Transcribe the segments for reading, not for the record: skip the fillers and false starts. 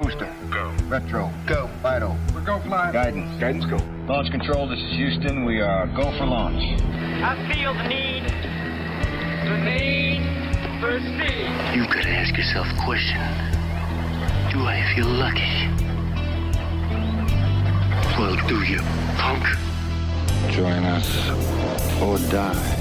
Booster. Go. Retro. Go. Vital. We're go fly. Guidance. Guidance go. Launch control, this is Houston. We are go for launch. I feel the need for speed. You gotta ask yourself a question. Do I feel lucky? Well, do you, punk? Join us or die.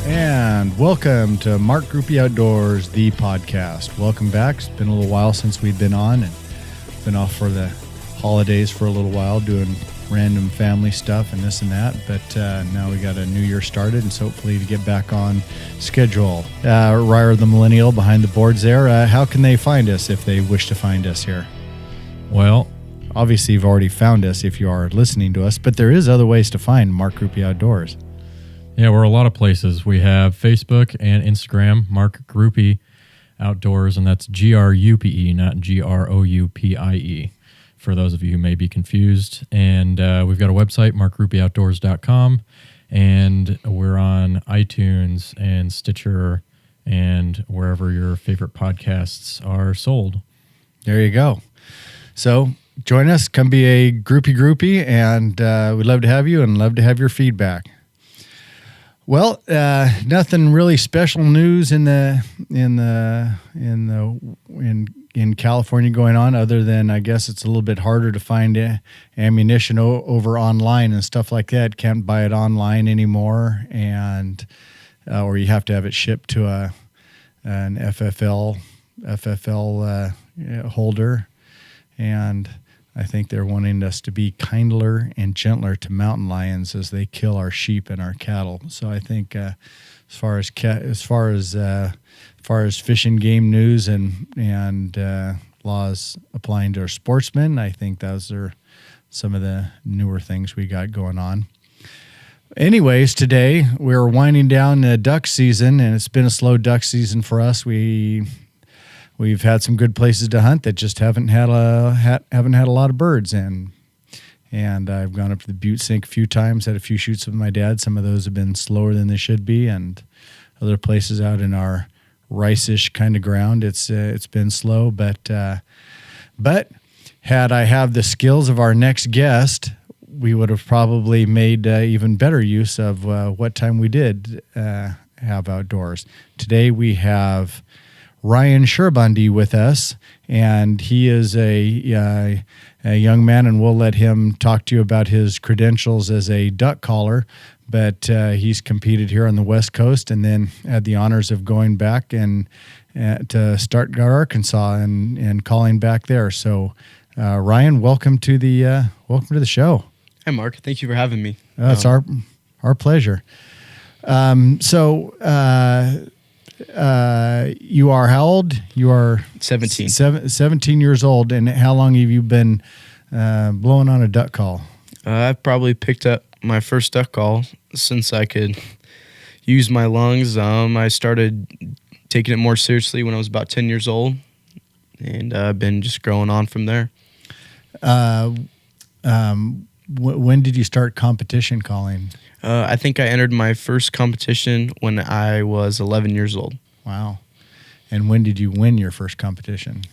And welcome to Mark Groupie Outdoors, the podcast. Welcome back. It's been a little while since we've been on and been off for the holidays for a little while doing random family stuff and this and that. But now we got a new year started and so hopefully to get back on schedule. Ryer the Millennial behind the boards there. How can they find us if they wish to find us here? Well, obviously you've already found us if you are listening to us, but there is other ways to find Mark Groupie Outdoors. yeah, we're a lot of places. We have Facebook and Instagram, Mark Groupie Outdoors, and that's G-R-U-P-E, not G-R-O-U-P-I-E, for those of you who may be confused. And we've got a website, markgroupieoutdoors.com, and we're on iTunes and Stitcher and wherever your favorite podcasts are sold. There you go. So join us, come be a groupie, and we'd love to have you and love to have your feedback. Well, nothing really special news in California going on, other than I guess it's a little bit harder to find ammunition over online and stuff like that. Can't buy it online anymore, and or you have to have it shipped to an FFL holder, and I think they're wanting us to be kinder and gentler to mountain lions as they kill our sheep and our cattle. So I think as far as fishing game news and laws applying to our sportsmen, I think those are some of the newer things we got going on. Anyways, today we're winding down the duck season, and it's been a slow duck season for us. We've had some good places to hunt that just haven't had a lot of birds, and I've gone up to the Butte Sink a few times, had a few shoots with my dad. Some of those have been slower than they should be, and other places out in our rice-ish kind of ground, it's been slow. But had I have the skills of our next guest, we would have probably made even better use of what time we did have outdoors. Today we have Ryan Sherbondy with us, and he is a young man, and we'll let him talk to you about his credentials as a duck caller. But he's competed here on the West Coast, and then had the honors of going back and to Stuttgart, Arkansas, and calling back there. So, Ryan, welcome to the show. Hi, Mark. Thank you for having me. It's our pleasure. You are how old? You are 17. 17 years old. And how long have you been blowing on a duck call? I've probably picked up my first duck call since I could use my lungs. I started taking it more seriously when I was about 10 years old, and I've been just growing on from there. When did you start competition calling? I think I entered my first competition when I was 11 years old. Wow. And when did you win your first competition?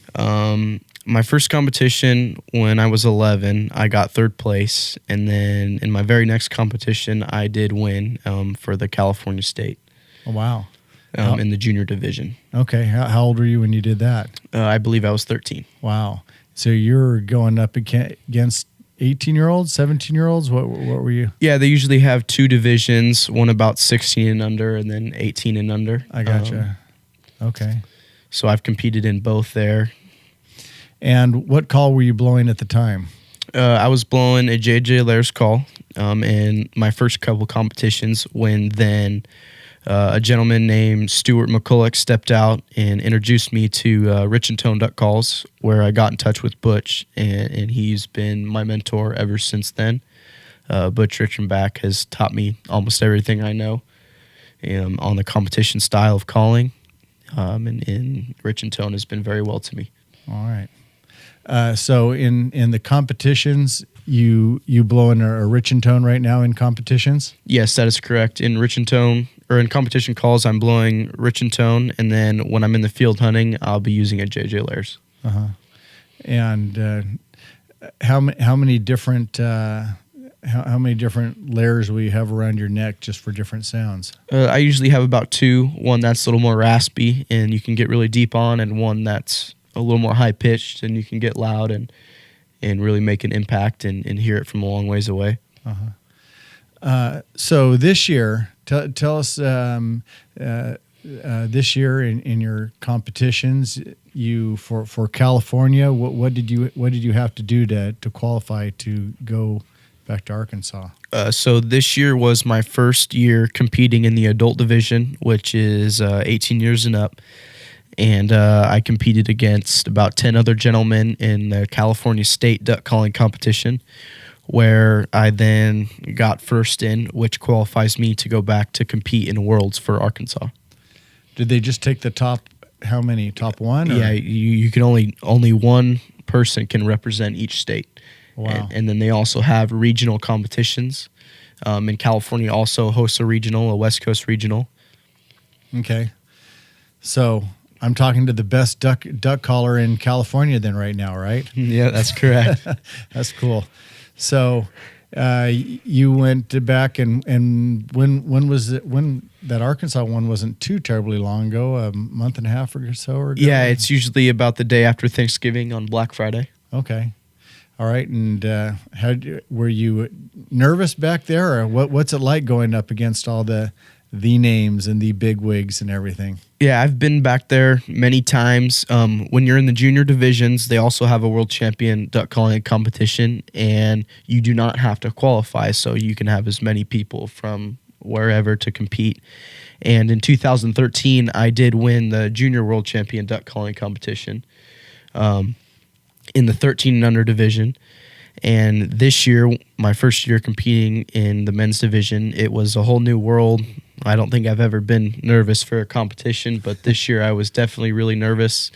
My first competition when I was 11, I got third place. And then in my very next competition, I did win for the California State. Oh, wow. In the junior division. Okay. How old were you when you did that? I believe I was 13. Wow. So you're going up against 18-year-olds, 17-year-olds? What were you? Yeah, they usually have two divisions, one about 16 and under and then 18 and under. I gotcha. Okay. So I've competed in both there. And what call were you blowing at the time? I was blowing a J.J. Lair's call in my first couple competitions when then a gentleman named Stuart McCulloch stepped out and introduced me to Rich and Tone duck calls, where I got in touch with Butch, and he's been my mentor ever since then. Butch Richenbach has taught me almost everything I know on the competition style of calling, and Rich and Tone has been very well to me. All right. So in the competitions, you blowing a rich and tone right now in competitions? Yes, that is correct. In rich and tone, or in competition calls, I'm blowing rich and tone, and then when I'm in the field hunting, I'll be using a JJ Layers. And how many different how many different layers will you have around your neck just for different sounds? I usually have about two. One that's a little more raspy and you can get really deep on, and one that's a little more high pitched and you can get loud and really make an impact and hear it from a long ways away. So this year, tell us this year in your competitions, you for California, what did you have to do to qualify to go back to Arkansas? So this year was my first year competing in the adult division, which is 18 years and up. And I competed against about 10 other gentlemen in the California State duck calling competition, where I then got first in, which qualifies me to go back to compete in Worlds for Arkansas. Did they just take the top, how many, top one? Or? Yeah, you can only one person can represent each state. Wow. And then they also have regional competitions. And California also hosts a regional, a West Coast regional. Okay. So I'm talking to the best duck caller in California then right now, right? Yeah, that's correct. That's cool. So you went back and when was it, when that Arkansas one wasn't too terribly long ago, a month and a half or so ago? Yeah, it's usually about the day after Thanksgiving on Black Friday. Okay. All right. And were you nervous back there, or what's it like going up against all the names and the big wigs and everything? Yeah, I've been back there many times. When you're in the junior divisions, they also have a world champion duck calling competition, and you do not have to qualify, so you can have as many people from wherever to compete. And in 2013, I did win the junior world champion duck calling competition in the 13 and under division. And this year, my first year competing in the men's division, it was a whole new world. I don't think I've ever been nervous for a competition, but this year I was definitely really nervous.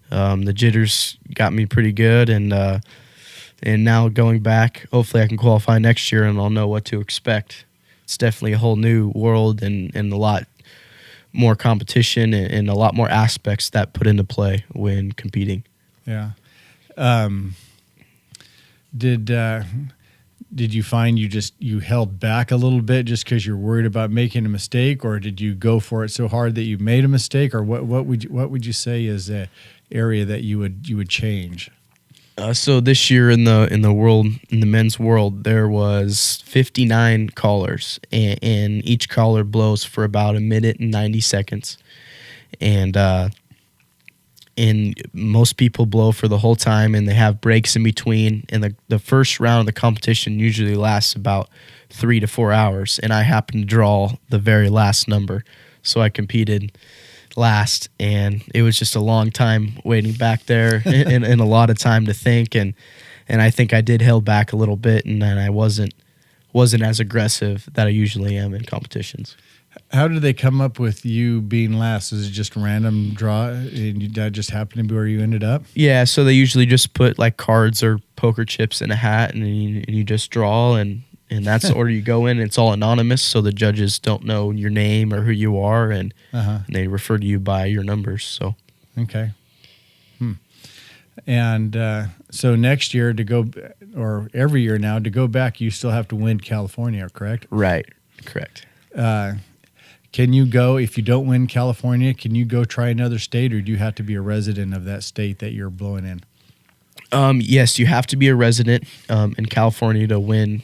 The jitters got me pretty good, and now going back, hopefully I can qualify next year and I'll know what to expect. It's definitely a whole new world and a lot more competition and a lot more aspects that put into play when competing. Yeah. Did you find you held back a little bit just because you're worried about making a mistake, or did you go for it so hard that you made a mistake, or what would you say is the area that you would change? So this year in the men's world, there was 59 callers, and each caller blows for about 1 minute and 90 seconds, and most people blow for the whole time, and they have breaks in between. And the first round of the competition usually lasts about 3 to 4 hours, and I happened to draw the very last number, so I competed last, and it was just a long time waiting back there and a lot of time to think, and I think I did held back a little bit, and then I wasn't as aggressive that I usually am in competitions. How did they come up with you being last? Is it just a random draw, and that just happened to be where you ended up? Yeah, so they usually just put like cards or poker chips in a hat, and you just draw, and that's the order you go in. It's all anonymous, so the judges don't know your name or who you are, and they refer to you by your numbers. So okay. And so next year to go, or every year now to go back, you still have to win California, correct? Right, correct. Can you go, if you don't win California, can you go try another state, or do you have to be a resident of that state that you're blowing in? Yes, you have to be a resident in California to win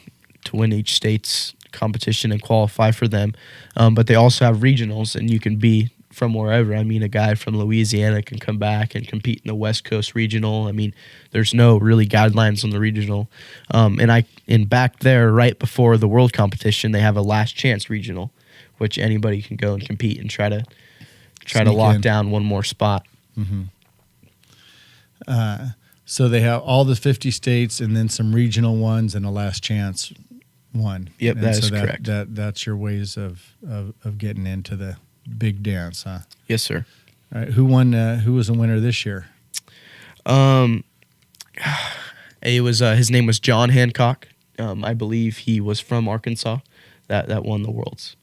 each state's competition and qualify for them. But they also have regionals, and you can be from wherever. I mean, a guy from Louisiana can come back and compete in the West Coast regional. I mean, there's no really guidelines on the regional. And back there, right before the world competition, they have a last chance regional, which anybody can go and compete and try to lock down one more spot. Mm-hmm. So they have all the 50 states and then some regional ones and a last chance one. Yep, and that so is correct. That's your ways of getting into the big dance, huh? Yes, sir. All right, who won? Who was the winner this year? It was his name was John Hancock. I believe he was from Arkansas. That won the Worlds.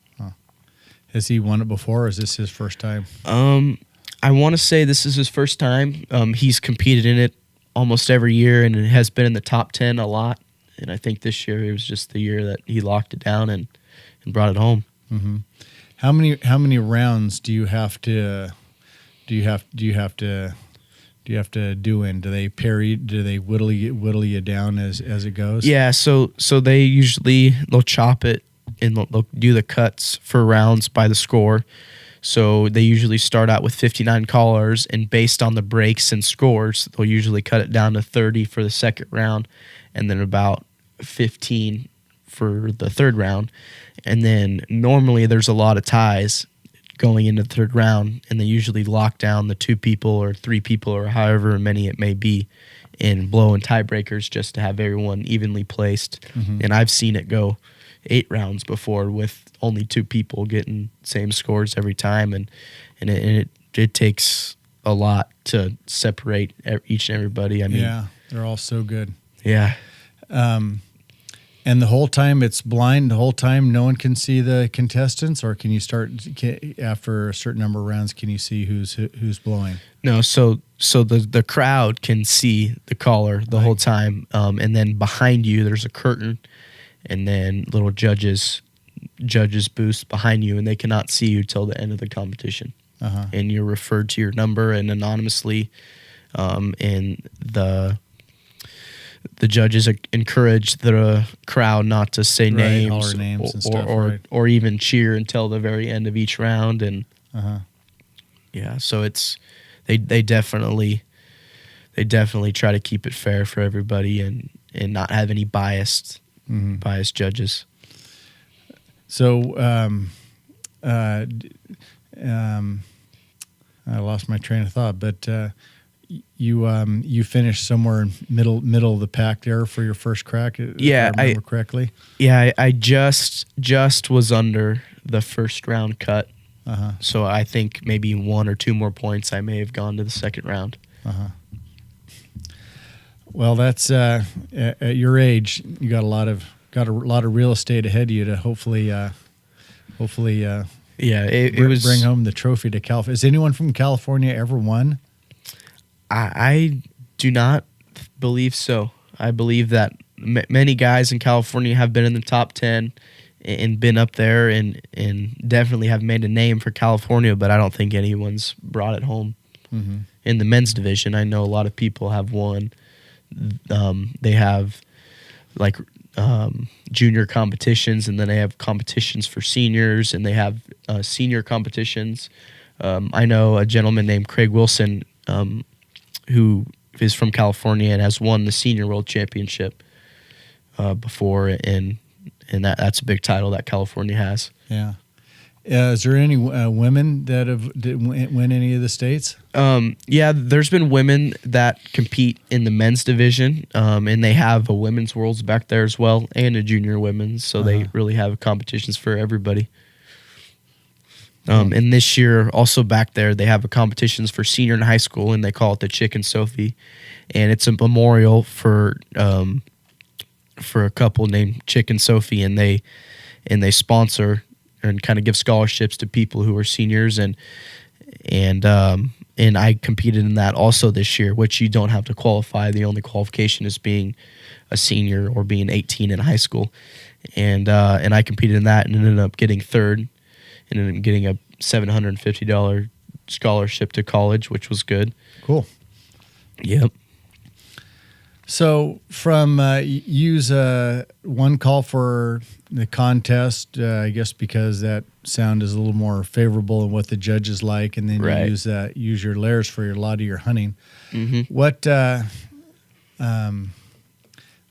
Has he won it before, or is this his first time? I want to say this is his first time. He's competed in it almost every year, and it has been in the top 10 a lot. And I think this year it was just the year that he locked it down and brought it home. Mm-hmm. How many rounds do you have to do in? Do they parry? Do they whittle you down as it goes? Yeah. So they'll chop it and they'll do the cuts for rounds by the score. So they usually start out with 59 callers, and based on the breaks and scores, they'll usually cut it down to 30 for the second round, and then about 15 for the third round. And then normally there's a lot of ties going into the third round, and they usually lock down the 2 people or 3 people or however many it may be and blow in tiebreakers just to have everyone evenly placed. Mm-hmm. And I've seen it go 8 rounds before with only 2 people getting same scores every time, and it takes a lot to separate each and everybody. I mean, yeah, they're all so good. Yeah. And the whole time it's blind. The whole time no one can see the contestants, or can you start after a certain number of rounds? Can you see who's blowing? No, so the crowd can see the caller the whole time, and then behind you there's a curtain, and then little judges booth behind you, and they cannot see you till the end of the competition. Uh-huh. And you're referred to your number and anonymously, and the judges encourage the crowd not to say names, or even cheer until the very end of each round. And yeah, so it's they definitely try to keep it fair for everybody and not have any biased judges. So I lost my train of thought, but you finished somewhere middle of the pack there for your first crack. Yeah, if I remember correctly. Yeah, I just was under the first round cut. So I think maybe 1 or 2 more points, I may have gone to the second round. Well, that's at your age, you got a lot of real estate ahead of you to hopefully it was bring home the trophy to California. Has anyone from California ever won? I do not believe so. I believe that many guys in California have been in the top 10 and been up there and definitely have made a name for California, but I don't think anyone's brought it home. Mm-hmm. In the men's division, I know a lot of people have won. They have junior competitions, and then they have competitions for seniors, and they have senior competitions. I know a gentleman named Craig Wilson, who is from California and has won the Senior World Championship before, and that's a big title that California has. Yeah. Is there any women that did win any of the states? Yeah, there's been women that compete in the men's division, and they have a women's worlds back there as well, and a junior women's, so they really have competitions for everybody. And this year, also back there, they have a competitions for senior and high school, and they call it the Chicken Sophie, and it's a memorial for a couple named Chick and Sophie, and they sponsor and kind of give scholarships to people who are seniors, and I competed in that also this year, which you don't have to qualify. The only qualification is being a senior or being 18 in high school, and I competed in that and ended up getting third, and ended up getting a $750 scholarship to college, which was good. Cool. Yep. So from use one call for the contest, I guess because that sound is a little more favorable in what the judges like, and then you use your layers for a lot of your hunting. Mm-hmm. What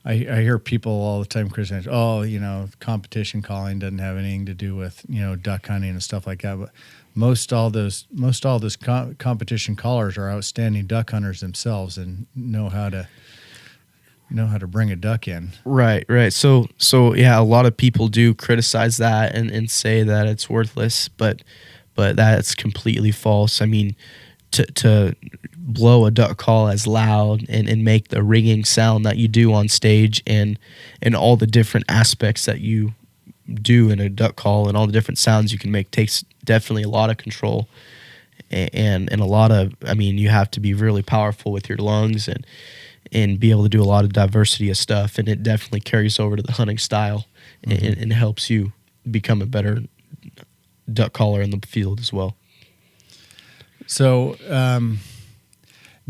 I hear people all the time criticize, competition calling doesn't have anything to do with duck hunting and stuff like that. But most all those competition callers are outstanding duck hunters themselves and know how to bring a duck in. Right. So yeah, a lot of people do criticize that and say that it's worthless, but that's completely false. I mean, to blow a duck call as loud and make the ringing sound that you do on stage, and all the different aspects that you do in a duck call and all the different sounds you can make takes definitely a lot of control and a lot of, I mean, you have to be really powerful with your lungs and be able to do a lot of diversity of stuff, and it definitely carries over to the hunting style and helps you become a better duck caller in the field as well. So,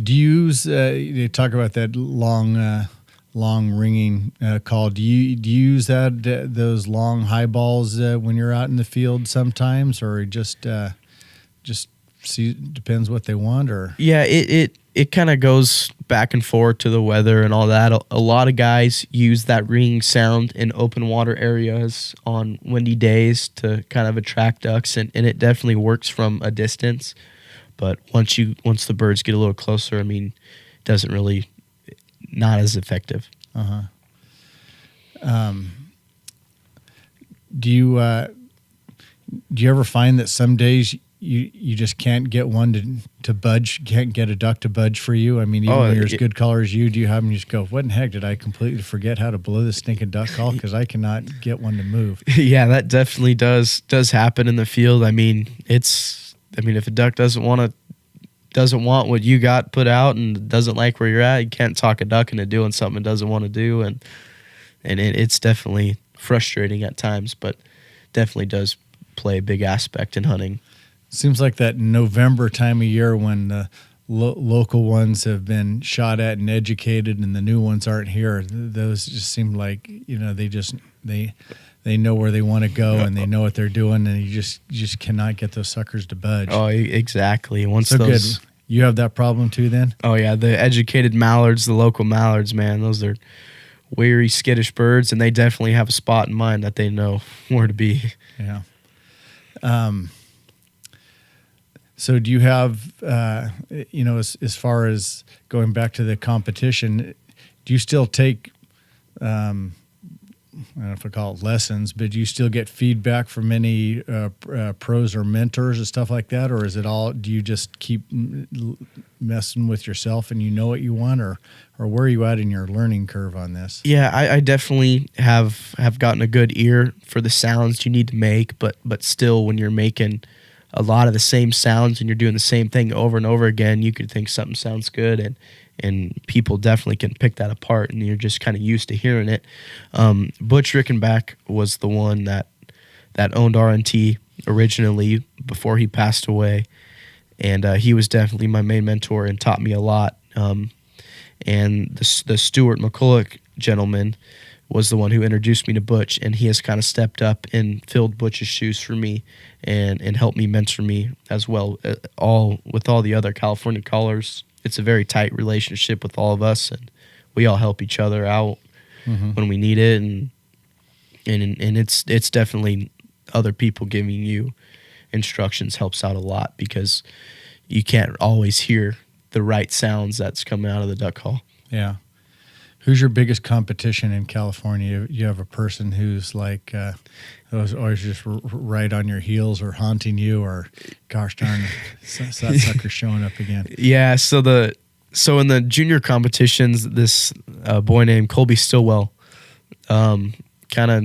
do you use? You talk about that long ringing call. Do you use those long high balls when you're out in the field sometimes, or just see? Depends what they want, or yeah, it kind of goes back and forth to the weather and all that. A lot of guys use that ringing sound in open water areas on windy days to kind of attract ducks, and it definitely works from a distance. But once the birds get a little closer, I mean, it doesn't really, not as effective. Do you ever find that some days you just can't get one to budge, can't get a duck to budge for you? I mean, even when you're as good caller as you, do you have them just go, what in the heck, did I completely forget how to blow this stinking duck call? Because I cannot get one to move. Yeah, that definitely does happen in the field. I mean, if a duck doesn't want what you got put out and doesn't like where you're at, you can't talk a duck into doing something it doesn't want to do, and it's definitely frustrating at times, but definitely does play a big aspect in hunting. Seems like that November time of year when the local ones have been shot at and educated and the new ones aren't here. Those just seem like, they know where they want to go and they know what they're doing, and you just cannot get those suckers to budge. Oh, exactly. Good. You have that problem too then? Oh yeah, the educated mallards, the local mallards, man, those are weary, skittish birds, and they definitely have a spot in mind that they know where to be. Yeah. So do you have, as far as going back to the competition, do you still take, I don't know if I call it lessons, but do you still get feedback from any pros or mentors and stuff like that? Or is it all, do you just keep messing with yourself and you know what you want, or where are you at in your learning curve on this? Yeah, I definitely have gotten a good ear for the sounds you need to make, but still when you're making a lot of the same sounds and you're doing the same thing over and over again, you could think something sounds good, and people definitely can pick that apart, and you're just kind of used to hearing it. Butch Rickenback was the one that owned RNT originally before he passed away, and he was definitely my main mentor and taught me a lot. And the Stuart McCulloch gentleman was the one who introduced me to Butch, and he has kind of stepped up and filled Butch's shoes for me and helped me mentor me as well, with all the other California callers. It's a very tight relationship with all of us, and we all help each other out when we need it, and it's definitely other people giving you instructions helps out a lot, because you can't always hear the right sounds that's coming out of the duck call. Yeah. Who's your biggest competition in California? You have a person who's like always just right on your heels or haunting you, or gosh darn, that sucker's showing up again. Yeah, so in the junior competitions, this boy named Colby Stillwell kind of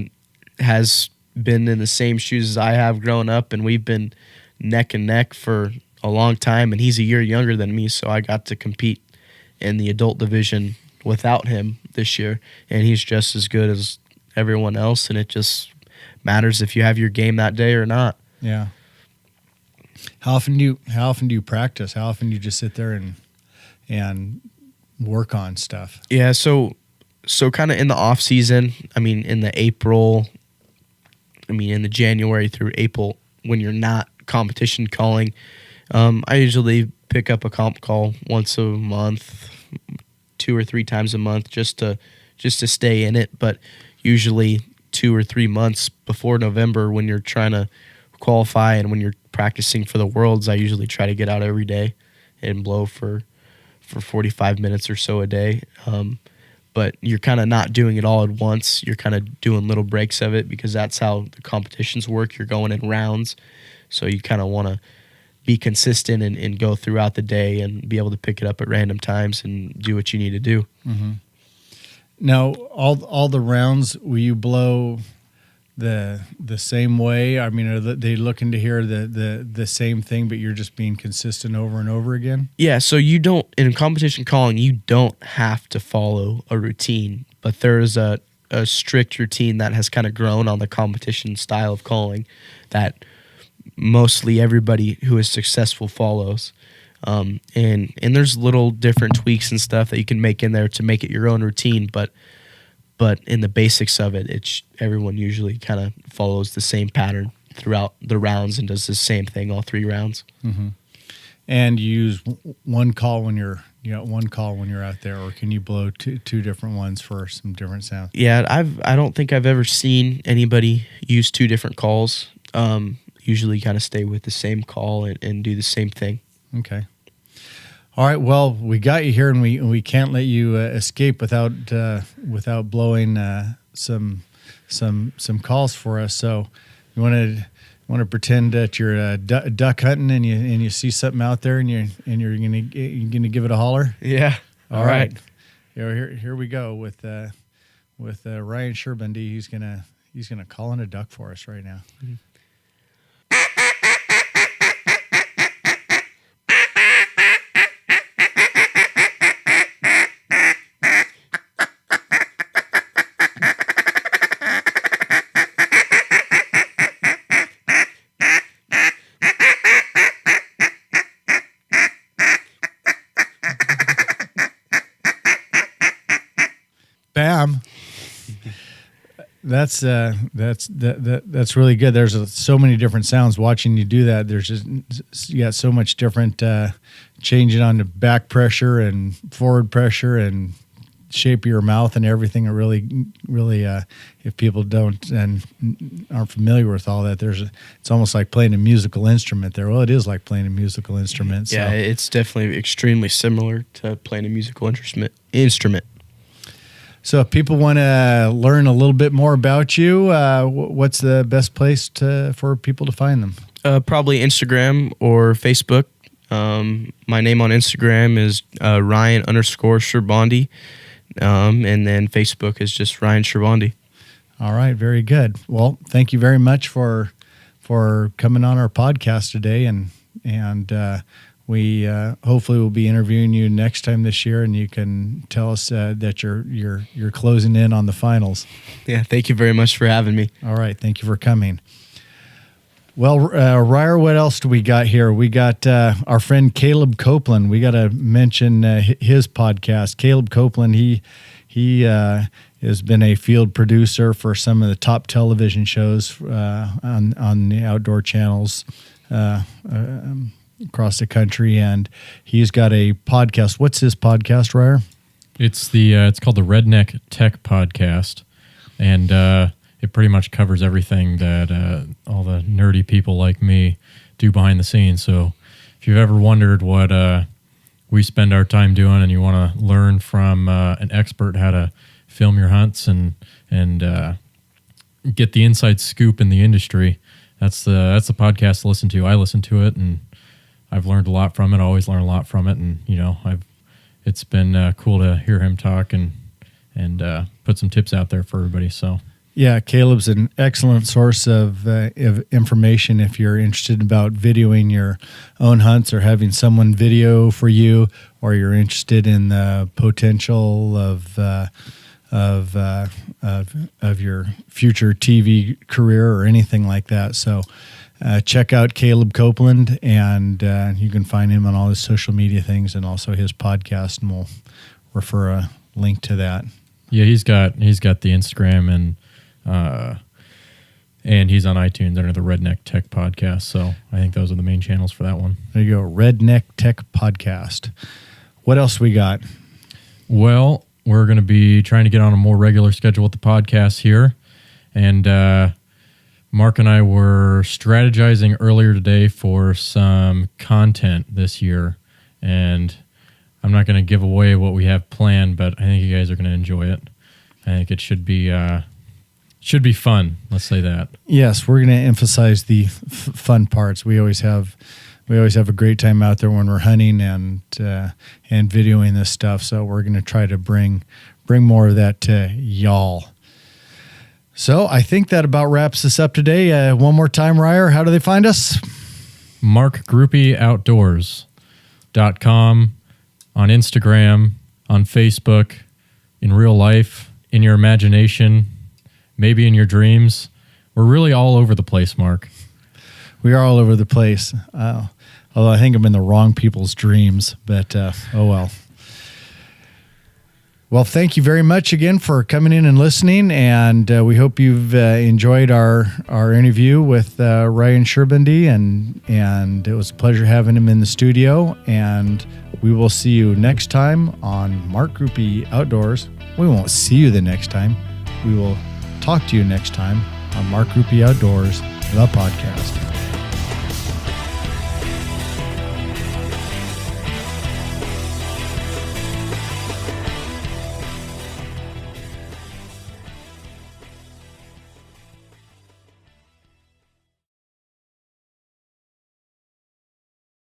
has been in the same shoes as I have growing up, and we've been neck and neck for a long time, and he's a year younger than me, so I got to compete in the adult division without him this year, and he's just as good as everyone else, and it just matters if you have your game that day or not. Yeah. How often do you practice? How often do you just sit there and work on stuff? Yeah, so kind of in the off season, in the January through April, when you're not competition calling, I usually pick up a comp call once a month, 2 or 3 times a month, just to stay in it. But usually 2 or 3 months before November, when you're trying to qualify and when you're practicing for the Worlds, I usually try to get out every day and blow for 45 minutes or so a day. But you're kind of not doing it all at once. You're kind of doing little breaks of it, because that's how the competitions work. You're going in rounds, so you kind of want to be consistent and go throughout the day and be able to pick it up at random times and do what you need to do. Now, all the rounds, will you blow the same way? I mean, are they looking to hear the same thing, but you're just being consistent over and over again? Yeah, so you don't, in competition calling, you don't have to follow a routine, but there is a strict routine that has kind of grown on the competition style of calling that mostly everybody who is successful follows. And there's little different tweaks and stuff that you can make in there to make it your own routine, but in the basics of it, it's everyone usually kind of follows the same pattern throughout the rounds and does the same thing all 3 rounds. And you use one call when you're out there, or can you blow two different ones for some different sounds? Yeah, I don't think I've ever seen anybody use 2 different calls. Usually kind of stay with the same call and do the same thing. Okay. All right. Well, we got you here, and we can't let you escape without blowing some calls for us. So, you want to pretend that you're duck hunting and you see something out there and you're gonna give it a holler. Yeah. All right. Here we go with Ryan Sherbondy. He's gonna call in a duck for us right now. Bam. That's really good. There's so many different sounds watching you do that. There's just, you got so much different changing on the back pressure and forward pressure and shape of your mouth and everything. It really if people don't and aren't familiar with all that, it's almost like playing a musical instrument there. Well, it is like playing a musical instrument. So. Yeah, it's definitely extremely similar to playing a musical instrument. So if people want to learn a little bit more about you, what's the best place for people to find them? Probably Instagram or Facebook. My name on Instagram is Ryan_Sherbondy. And then Facebook is just Ryan Sherbondy. All right. Very good. Well, thank you very much for coming on our podcast today. And we hopefully will be interviewing you next time this year, and you can tell us that you're closing in on the finals. Yeah, thank you very much for having me. All right, thank you for coming. Well, Ryer, what else do we got here? We got our friend Caleb Copeland. We got to mention his podcast. Caleb Copeland, he has been a field producer for some of the top television shows on the outdoor channels across the country, and he's got a podcast. What's his podcast, Ryer? It's called the Redneck Tech Podcast, and it pretty much covers everything that all the nerdy people like me do behind the scenes. So if you've ever wondered what we spend our time doing, and you want to learn from an expert how to film your hunts and get the inside scoop in the industry, that's the podcast to listen to. I listen to it, and I've learned a lot from it. I always learn a lot from it, and it's been cool to hear him talk and put some tips out there for everybody. So yeah, Caleb's an excellent source of information if you're interested about videoing your own hunts or having someone video for you, or you're interested in the potential of your future TV career or anything like that. So. Check out Caleb Copeland, and you can find him on all his social media things and also his podcast, and we'll refer a link to that. Yeah, he's got the Instagram and he's on iTunes under the Redneck Tech Podcast. So I think those are the main channels for that one. There you go, Redneck Tech Podcast. What else we got? Well, we're going to be trying to get on a more regular schedule with the podcast here, and Mark and I were strategizing earlier today for some content this year, and I'm not going to give away what we have planned, but I think you guys are going to enjoy it. I think it should be Should be fun. Let's say that. Yes, we're going to emphasize the fun parts. We always have a great time out there when we're hunting and videoing this stuff. So we're going to try to bring more of that to y'all. So I think that about wraps us up today. One more time, Ryer, how do they find us? MarkGroupieOutdoors.com, on Instagram, on Facebook, in real life, in your imagination, maybe in your dreams. We're really all over the place, Mark. We are all over the place. Although I think I'm in the wrong people's dreams, but oh well. Well, thank you very much again for coming in and listening, and we hope you've enjoyed our interview with Ryan Sherbondy, and it was a pleasure having him in the studio, and we will see you next time on Mark Groupie Outdoors. We won't see you the next time. We will talk to you next time on Mark Groupie Outdoors, the podcast.